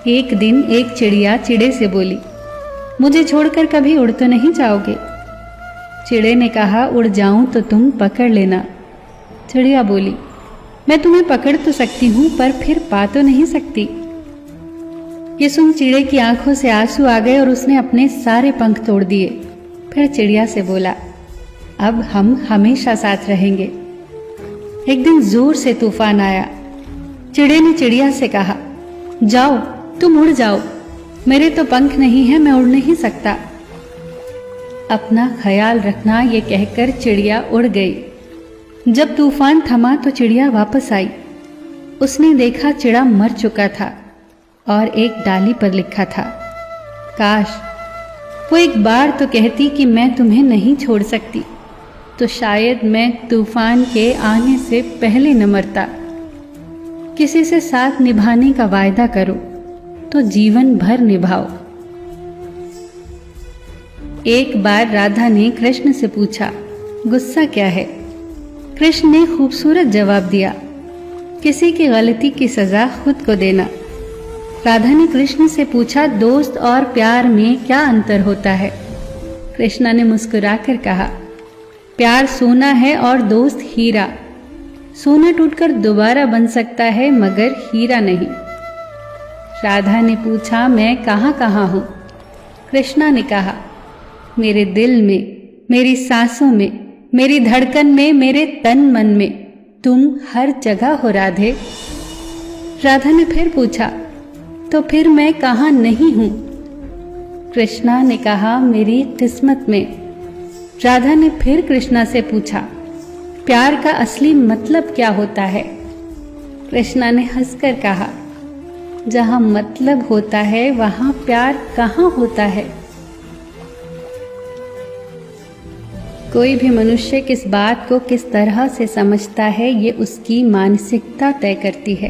एक दिन एक चिड़िया चिड़े से बोली, मुझे छोड़कर कभी उड़ तो नहीं जाओगे? चिड़े ने कहा, उड़ जाऊं तो तुम पकड़ लेना। चिड़िया बोली, मैं तुम्हें पकड़ तो सकती हूं पर फिर पा तो नहीं सकती। ये सुन चिड़े की आंखों से आंसू आ गए और उसने अपने सारे पंख तोड़ दिए। फिर चिड़िया से बोला, अब हम हमेशा साथ रहेंगे। एक दिन जोर से तूफान आया। चिड़े ने चिड़िया से कहा, जाओ तुम उड़ जाओ, मेरे तो पंख नहीं है, मैं उड़ नहीं सकता। अपना ख्याल रखना, ये कहकर चिड़िया उड़ गई। जब तूफान थमा तो चिड़िया वापस आई। उसने देखा चिड़ा मर चुका था और एक डाली पर लिखा था, काश वो एक बार तो कहती कि मैं तुम्हें नहीं छोड़ सकती, तो शायद मैं तूफान के आने से पहले न मरता। किसी से साथ निभाने का वायदा करो तो जीवन भर निभाओ। एक बार राधा ने कृष्ण से पूछा, गुस्सा क्या है? कृष्ण ने खूबसूरत जवाब दिया, किसी की गलती की सजा खुद को देना। राधा ने कृष्ण से पूछा, दोस्त और प्यार में क्या अंतर होता है? कृष्ण ने मुस्कुराकर कहा, प्यार सोना है और दोस्त हीरा। सोना टूटकर दोबारा बन सकता है मगर हीरा नहीं। राधा ने पूछा, मैं कहाँ कहाँ हूँ? कृष्णा ने कहा, मेरे दिल में, मेरी सांसों में, मेरी धड़कन में, मेरे तन मन में, तुम हर जगह हो राधे। राधा ने फिर पूछा, तो फिर मैं कहाँ नहीं हूँ? कृष्णा ने कहा, मेरी किस्मत में। राधा ने फिर कृष्णा से पूछा, प्यार का असली मतलब क्या होता है? कृष्णा ने हंसकर कहा, जहां मतलब होता है वहां प्यार कहाँ होता है? कोई भी मनुष्य किस बात को किस तरह से समझता है, ये उसकी मानसिकता तय करती है।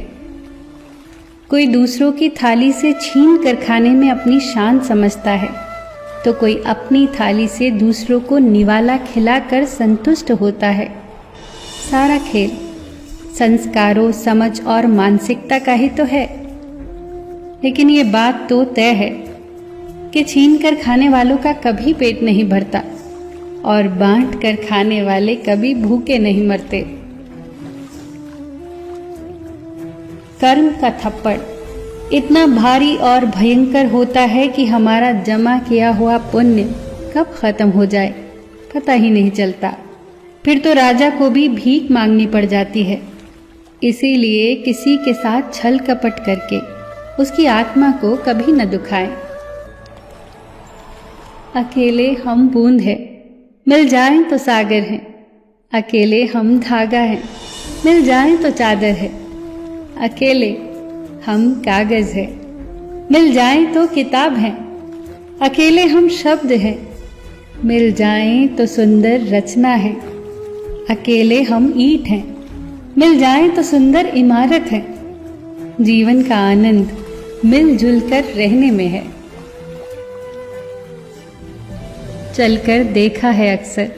कोई दूसरों की थाली से छीन कर खाने में अपनी शान समझता है, तो कोई अपनी थाली से दूसरों को निवाला खिलाकर संतुष्ट होता है। सारा खेल संस्कारों, समझ और मानसिकता का ही तो है। लेकिन ये बात तो तय है कि छीन कर खाने वालों का कभी पेट नहीं भरता और बांट कर खाने वाले कभी भूखे नहीं मरते। कर्म का थप्पड़ इतना भारी और भयंकर होता है कि हमारा जमा किया हुआ पुण्य कब खत्म हो जाए पता ही नहीं चलता। फिर तो राजा को भी भीख मांगनी पड़ जाती है। इसीलिए किसी के साथ छल कपट करके उसकी आत्मा को कभी न दुखाएं। अकेले हम बूंद हैं, मिल जाएं तो सागर हैं। अकेले हम धागा हैं, मिल जाएं तो चादर है। अकेले हम कागज है, मिल जाएं तो किताब है। अकेले हम शब्द हैं, मिल जाएं तो सुंदर रचना है। अकेले हम ईंट हैं, मिल जाएं तो सुंदर इमारत है। जीवन का आनंद मिलजुल कर रहने में है। चलकर देखा है अक्सर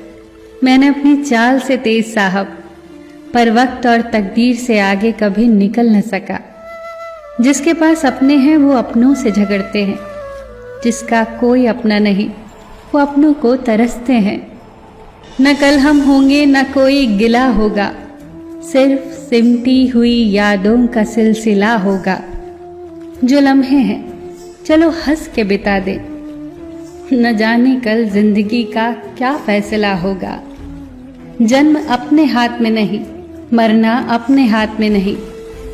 मैंने अपनी चाल से तेज साहब, पर वक्त और तकदीर से आगे कभी निकल न सका। जिसके पास अपने हैं वो अपनों से झगड़ते हैं, जिसका कोई अपना नहीं वो अपनों को तरसते हैं। न कल हम होंगे न कोई गिला होगा, सिर्फ सिमटी हुई यादों का सिलसिला होगा। जो लम्हे हैं चलो हंस के बिता दे, न जाने कल जिंदगी का क्या फैसला होगा। जन्म अपने हाथ में नहीं, मरना अपने हाथ में नहीं,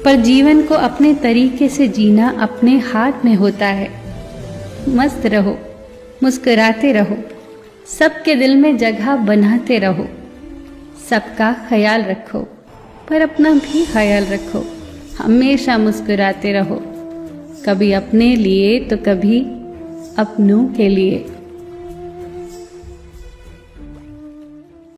पर जीवन को अपने तरीके से जीना अपने हाथ में होता है। मस्त रहो, मुस्कुराते रहो, सबके दिल में जगह बनाते रहो। सबका ख्याल रखो पर अपना भी ख्याल रखो। हमेशा मुस्कुराते रहो, कभी अपने लिए तो कभी अपनों के लिए।